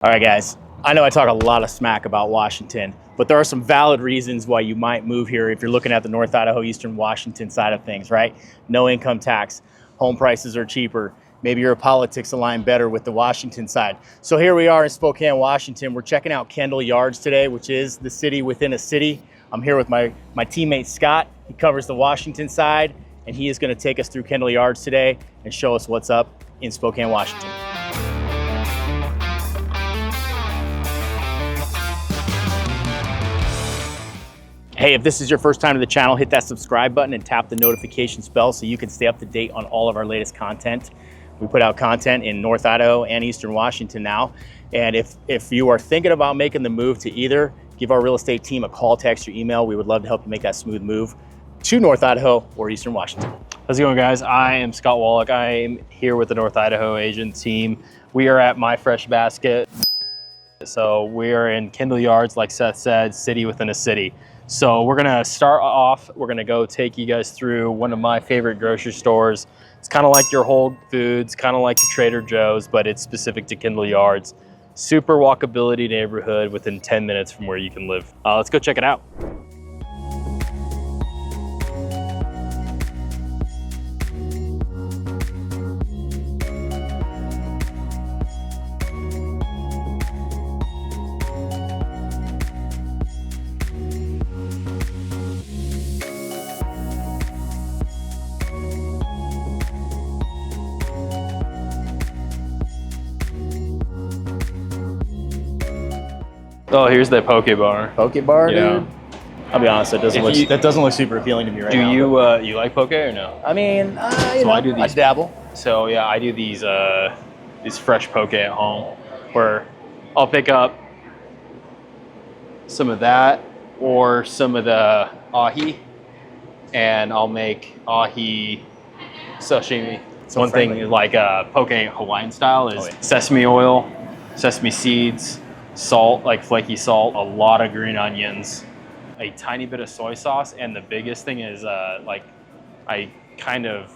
All right, guys, I know I talk a lot of smack about Washington, but there are some valid reasons why you might move here if you're looking at the North Idaho, Eastern Washington side of things, right? No income tax, home prices are cheaper. Maybe your politics align better with the Washington side. So here we are in Spokane, Washington. We're checking out Kendall Yards today, which is the city within a city. I'm here with my teammate, Scott. He covers the Washington side, and he is gonna take us through Kendall Yards today and show us what's up in Spokane, Washington. Hey, if this is your first time to the channel, hit that subscribe button and tap the notifications bell so you can stay up to date on all of our latest content. We put out content in North Idaho and Eastern Washington now. And if you are thinking about making the move to either, give our real estate team a call, text, or email. We would love to help you make that smooth move to North Idaho or Eastern Washington. How's it going, guys? I am Scott Wallach. I am here with the North Idaho agent team. We are at My Fresh Basket. So we are in Kendall Yards, like Seth said, city within a city. So we're gonna start off, we're gonna go take you guys through one of my favorite grocery stores. It's kind of like your Whole Foods, kind of like your Trader Joe's, but it's specific to Kendall Yards. Super walkability neighborhood within 10 minutes from where you can live. Let's go check it out. Oh, here's the poke bar. Poke bar, Yeah. dude? I'll be honest, that doesn't look super appealing to me right now. Do you like poke or no? I mean, you So know, I do I these. dabble. So yeah, I do these fresh poke at home, where I'll pick up some of that or some of the ahi, and I'll make ahi sashimi. So One friendly. thing like poke Hawaiian style is yeah. sesame oil, sesame seeds, salt, like flaky salt, a lot of green onions, a tiny bit of soy sauce, and the biggest thing is like I kind of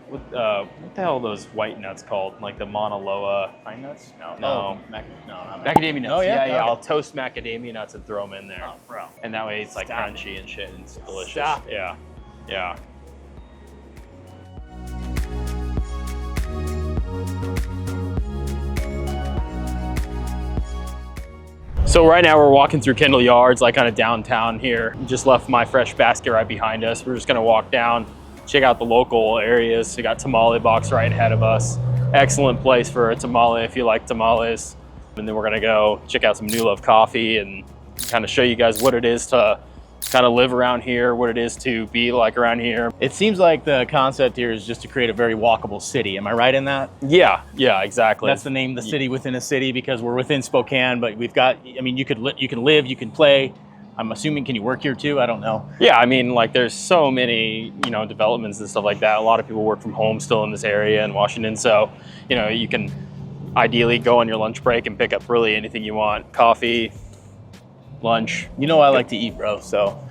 what the hell are those white nuts called? Like the Mauna Loa Pine nuts? No. No, not Macadamia nuts. Oh, yeah? Yeah. Okay. I'll toast macadamia nuts and throw them in there. Oh, bro. And that way it's like Stop it. crunchy and shit and it's delicious. Stop it. Yeah. Yeah. So right now we're walking through Kendall Yards, like kind of downtown here. Just left My Fresh Basket right behind us. We're just gonna walk down, check out the local areas. We got Tamale Box right ahead of us. Excellent place for a tamale if you like tamales. And then we're gonna go check out some New Love Coffee and kind of show you guys what it is to kind of live around here, what it is to be like around here. It seems like the concept here is just to create a very walkable city. Am I right in that? Yeah, exactly. That's the name, the city within a city, because we're within Spokane, but we've got, I mean, you can live, you can play. I'm assuming, can you work here too? I don't know. Yeah, I mean, like there's so many, developments and stuff like that. A lot of people work from home still in this area in Washington. So, you can ideally go on your lunch break and pick up really anything you want. Coffee, lunch. You know I like to eat, bro, so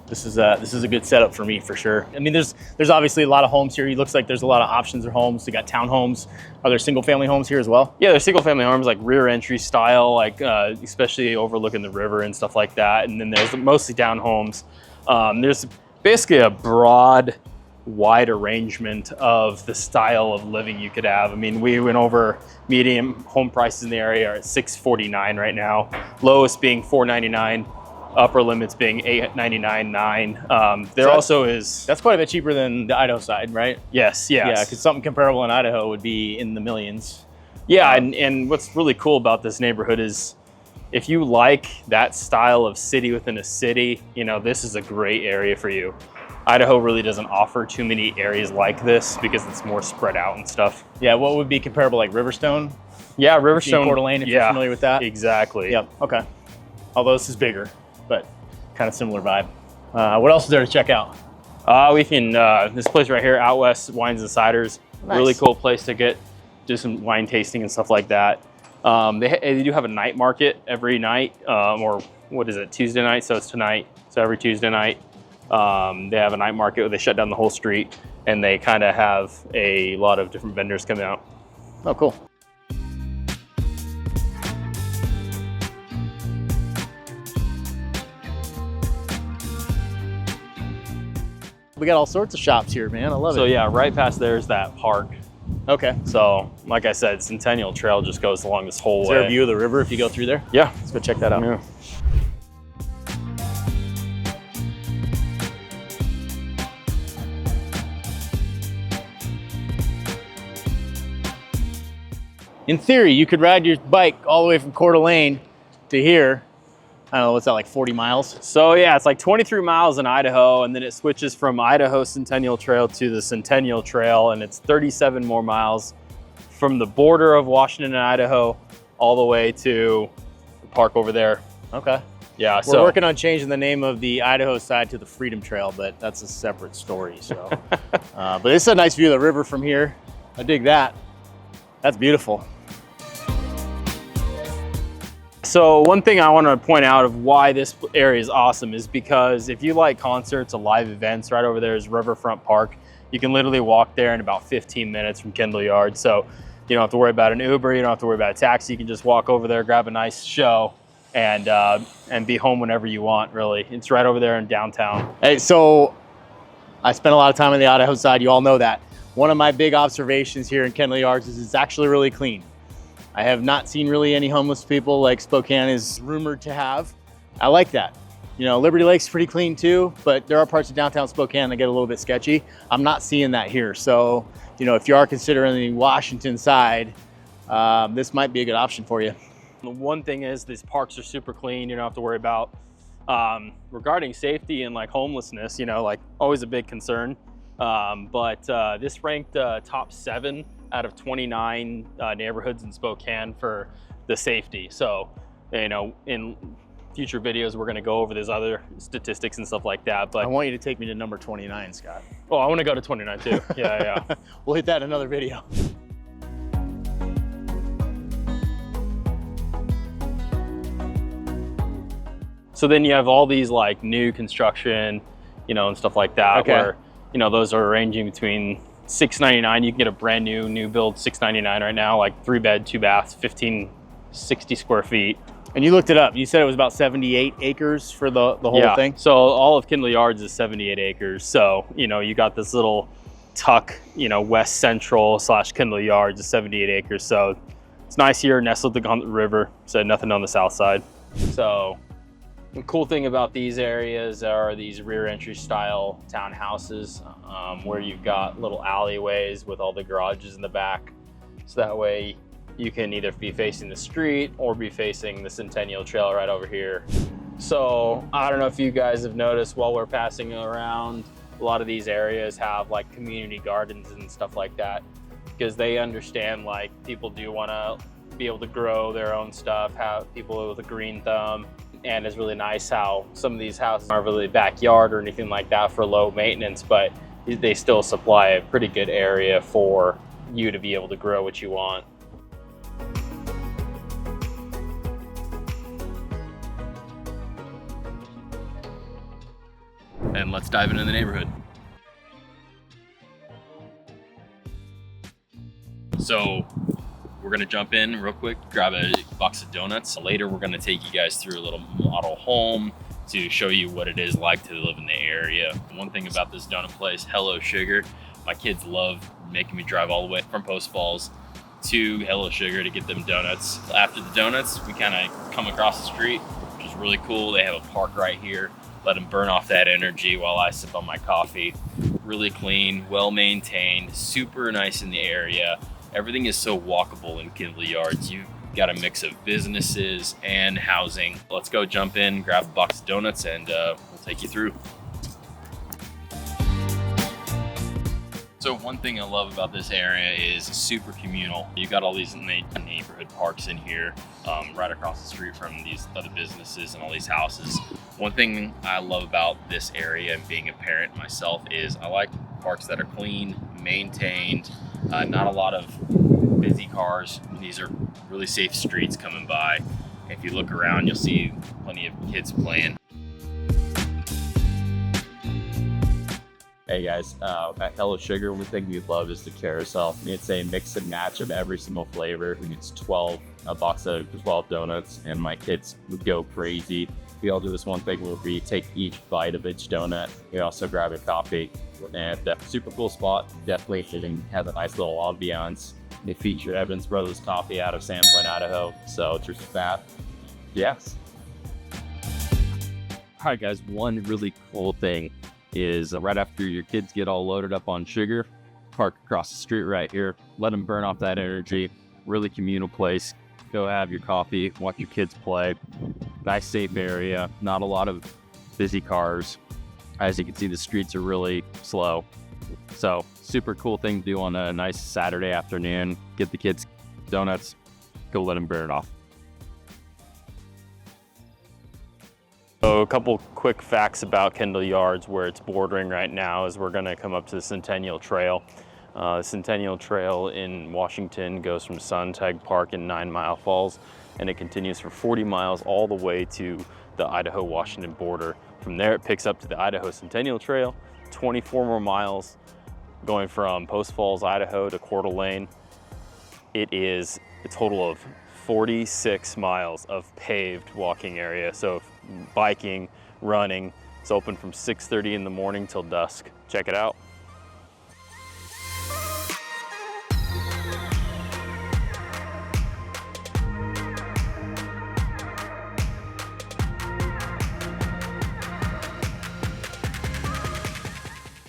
this is a good setup for me for sure. I mean, there's obviously a lot of homes here. It looks like there's a lot of options of homes. You got townhomes. Are there single family homes here as well? Yeah, there's single family homes, like rear entry style, like especially overlooking the river and stuff like that. And then there's mostly townhomes. There's basically a broad, wide arrangement of the style of living you could have. I mean, we went over median home prices in the area are at $649 right now. Lowest being $499. Upper limits being $899.9. There also is. That's quite a bit cheaper than the Idaho side, right? Yes. Yeah, because something comparable in Idaho would be in the millions. Yeah, and what's really cool about this neighborhood is if you like that style of city within a city, this is a great area for you. Idaho really doesn't offer too many areas like this because it's more spread out and stuff. Yeah, what would be comparable, like Riverstone? Yeah, Riverstone. Coeur d'Alene, if you're familiar with that. Exactly. Yep, okay. Although this is bigger, but kind of similar vibe. What else is there to check out? We can, this place right here, Out West Wines and Ciders. Nice. Really cool place to do some wine tasting and stuff like that. They do have a night market every night, or what is it, Tuesday night? So it's tonight. So every Tuesday night, they have a night market where they shut down the whole street and they kind of have a lot of different vendors come out. Oh, cool. We got all sorts of shops here, man. I love So it. yeah, right past there is that park. Okay. So like I said, Centennial Trail just goes along this whole Is way. there a view of the river if you go through there? Yeah. Let's go check that out. Yeah. In theory, you could ride your bike all the way from Coeur d'Alene to here. I don't know, what's that, like 40 miles? So yeah, it's like 23 miles in Idaho, and then it switches from Idaho Centennial Trail to the Centennial Trail, and it's 37 more miles from the border of Washington and Idaho all the way to the park over there. Okay. Yeah, We're working on changing the name of the Idaho side to the Freedom Trail, but that's a separate story. So, but it's a nice view of the river from here. I dig that. That's beautiful. So one thing I want to point out of why this area is awesome is because if you like concerts or live events, right over there is Riverfront Park. You can literally walk there in about 15 minutes from Kendall Yards. So you don't have to worry about an Uber, you don't have to worry about a taxi. You can just walk over there, grab a nice show, and be home whenever you want, really. It's right over there in downtown. Hey, so I spent a lot of time on the Idaho side. You all know that. One of my big observations here in Kendall Yards is it's actually really clean. I have not seen really any homeless people like Spokane is rumored to have. I like that. You know, Liberty Lake's pretty clean too, but there are parts of downtown Spokane that get a little bit sketchy. I'm not seeing that here. So, you know, if you are considering the Washington side, this might be a good option for you. The one thing is these parks are super clean. You don't have to worry about regarding safety and like homelessness, you know, like always a big concern. But this ranked top 7 out of 29 neighborhoods in Spokane for the safety. So, you know, in future videos, we're gonna go over these other statistics and stuff like that. But I want you to take me to number 29, Scott. oh, I wanna go to 29 too. Yeah. We'll hit that in another video. So then you have all these like new construction, you know, and stuff like that, Okay. where, you know, those are ranging between $699. You can get a brand new build $699 right now, like 3-bed, 2 baths, 1560 square feet. And you looked it up. You said it was about 78 acres for the whole thing? So all of Kendall Yards is 78 acres. So, you know, you got this little tuck, you know, west central / Kendall Yards is 78 acres. So it's nice here, nestled on the river. So nothing on the south side. So the cool thing about these areas are these rear entry style townhouses where you've got little alleyways with all the garages in the back. So that way you can either be facing the street or be facing the Centennial Trail right over here. So I don't know if you guys have noticed while we're passing around, a lot of these areas have like community gardens and stuff like that, because they understand like people do want to be able to grow their own stuff, have people with a green thumb. And it's really nice how some of these houses aren't really backyard or anything like that for low maintenance, but they still supply a pretty good area for you to be able to grow what you want. And let's dive into the neighborhood. So we're gonna jump in real quick, grab a box of donuts. Later, we're gonna take you guys through a little model home to show you what it is like to live in the area. One thing about this donut place, Hello Sugar, my kids love making me drive all the way from Post Falls to Hello Sugar to get them donuts. After the donuts, we kind of come across the street, which is really cool. They have a park right here. Let them burn off that energy while I sip on my coffee. Really clean, well-maintained, super nice in the area. Everything is so walkable in Kendall Yards. You've got a mix of businesses and housing. Let's go jump in, grab a box of donuts, and we'll take you through. So one thing I love about this area is super communal. You've got all these neighborhood parks in here, right across the street from these other businesses and all these houses. One thing I love about this area and being a parent myself is I like parks that are clean, maintained, not a lot of busy cars. These are really safe streets coming by. If you look around, you'll see plenty of kids playing. Hey guys, at Hello Sugar, one thing we love is the carousel. It's a mix and match of every single flavor. It's a box of 12 donuts, and my kids would go crazy. we all do this one thing where we take each bite of each donut. We also grab a coffee, and super cool spot. Definitely has a nice little ambiance. They feature Evans Brothers Coffee out of Sandpoint, Idaho. So just that, yes. All right, guys, one really cool thing is right after your kids get all loaded up on sugar, park across the street right here, let them burn off that energy. Really communal place. Go have your coffee, watch your kids play. Nice safe area, not a lot of busy cars. As you can see, the streets are really slow. So super cool thing to do on a nice Saturday afternoon. Get the kids donuts, go let them burn it off. So a couple quick facts about Kendall Yards, where it's bordering right now, is we're gonna come up to the Centennial Trail. The Centennial Trail in Washington goes from Sontag Park in 9 Mile Falls, and it continues for 40 miles all the way to the Idaho-Washington border. From there, it picks up to the Idaho Centennial Trail, 24 more miles, going from Post Falls, Idaho to Coeur d'Alene. It is a total of 46 miles of paved walking area. So biking, running, it's open from 6:30 in the morning till dusk. Check it out.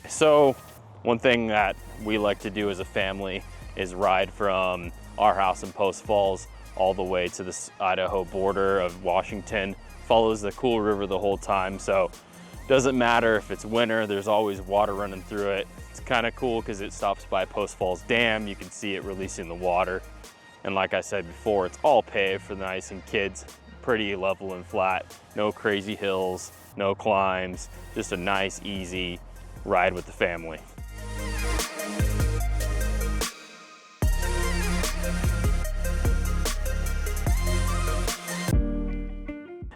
So one thing that we like to do as a family is ride from our house in Post Falls all the way to the Idaho border of Washington. Follows the cool river the whole time, so doesn't matter if it's winter, there's always water running through it. It's kind of cool because it stops by Post Falls Dam. You can see it releasing the water. And like I said before, it's all paved for the nice and kids, pretty level and flat. No crazy hills, no climbs, just a nice, easy ride with the family.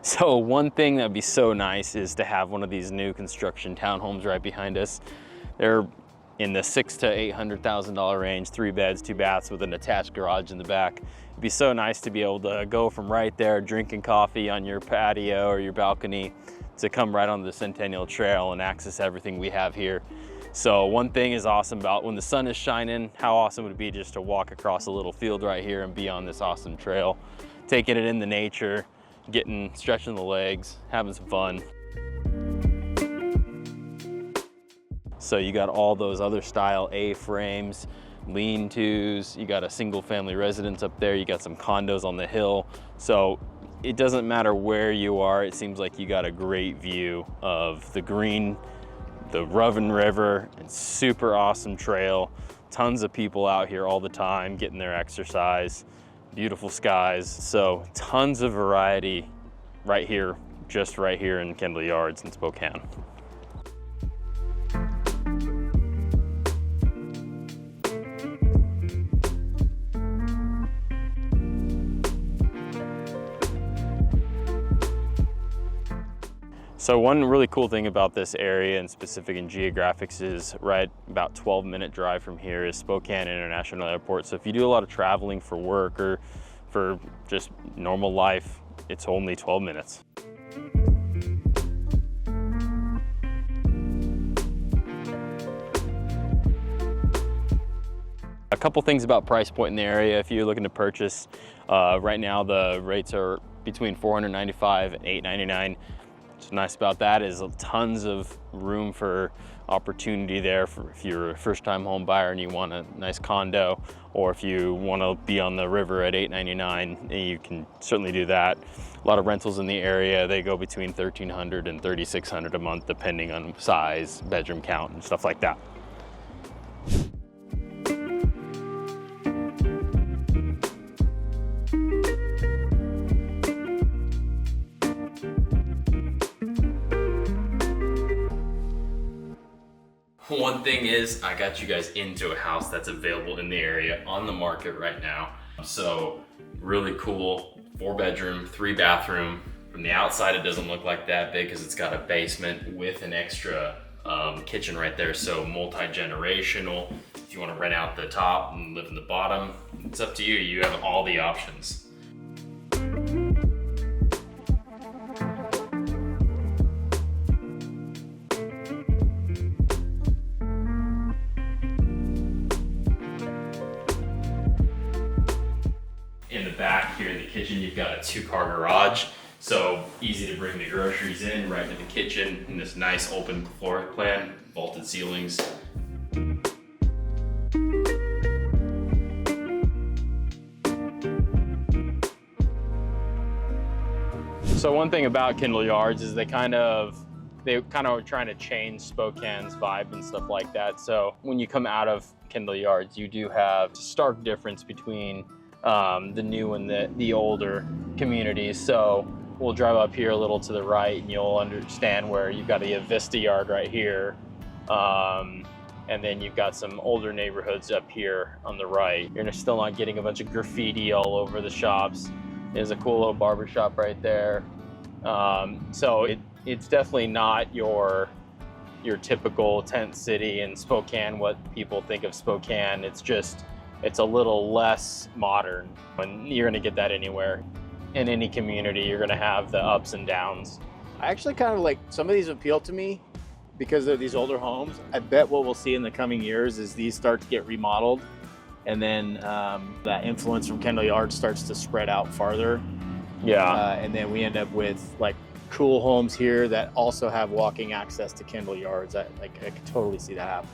So one thing that'd be so nice is to have one of these new construction townhomes right behind us. They're in the $600,000 to $800,000 range, 3 beds, 2 baths with an attached garage in the back. It'd be so nice to be able to go from right there drinking coffee on your patio or your balcony to come right on the Centennial Trail and access everything we have here. So one thing is awesome about when the sun is shining, how awesome would it be just to walk across a little field right here and be on this awesome trail, taking it in the nature, stretching the legs, having some fun. So you got all those other style A-frames, lean-tos, you got a single family residence up there, you got some condos on the hill. So it doesn't matter where you are, it seems like you got a great view of the green, the Rovin River, and super awesome trail. Tons of people out here all the time getting their exercise, beautiful skies. So tons of variety right here, just right here in Kendall Yards in Spokane. So one really cool thing about this area, and specific in geographics, is right about 12-minute drive from here is Spokane International Airport. So if you do a lot of traveling for work or for just normal life, it's only 12 minutes. A couple things about price point in the area. If you're looking to purchase, right now the rates are between $495 and $899. What's nice about that is tons of room for opportunity there for if you're a first-time home buyer and you want a nice condo, or if you want to be on the river at $899, you can certainly do that. A lot of rentals in the area, they go between $1,300 and $3,600 a month, depending on size, bedroom count, and stuff like that. One thing is, I got you guys into a house that's available in the area on the market right now. So really cool, 4-bedroom, 3-bathroom. From the outside, it doesn't look like that big because it's got a basement with an extra kitchen right there. So multi-generational. If you want to rent out the top and live in the bottom, it's up to you. You have all the options. kitchen, you've got a 2-car garage. So easy to bring the groceries in right into the kitchen in this nice open floor plan, vaulted ceilings. So one thing about Kendall Yards is they kind of are trying to change Spokane's vibe and stuff like that. So when you come out of Kendall Yards, you do have a stark difference between the new and the older communities. So we'll drive up here a little to the right and you'll understand where you've got the Vista Yard right here. And then you've got some older neighborhoods up here on the right. You're still not getting a bunch of graffiti all over the shops. There's a cool little barber shop right there. So it's definitely not your typical tent city in Spokane, what people think of Spokane. It's a little less modern, and you're gonna get that anywhere. In any community, you're gonna have the ups and downs. I actually kind of like some of these appeal to me because they're these older homes. I bet what we'll see in the coming years is these start to get remodeled, and then that influence from Kendall Yards starts to spread out farther. Yeah. And then we end up with like cool homes here that also have walking access to Kendall Yards. I could totally see that happen.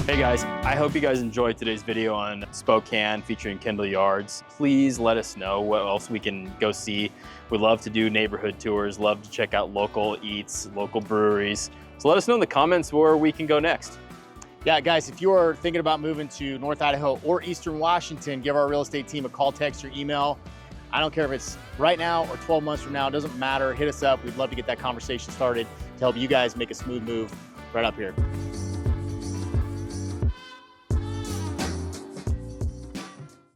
Hey guys, I hope you guys enjoyed today's video on Spokane featuring Kendall Yards. Please let us know what else we can go see. We love to do neighborhood tours, love to check out local eats, local breweries. So let us know in the comments where we can go next. Yeah, guys, if you are thinking about moving to North Idaho or Eastern Washington, give our real estate team a call, text, or email. I don't care if it's right now or 12 months from now, it doesn't matter. Hit us up. We'd love to get that conversation started to help you guys make a smooth move right up here.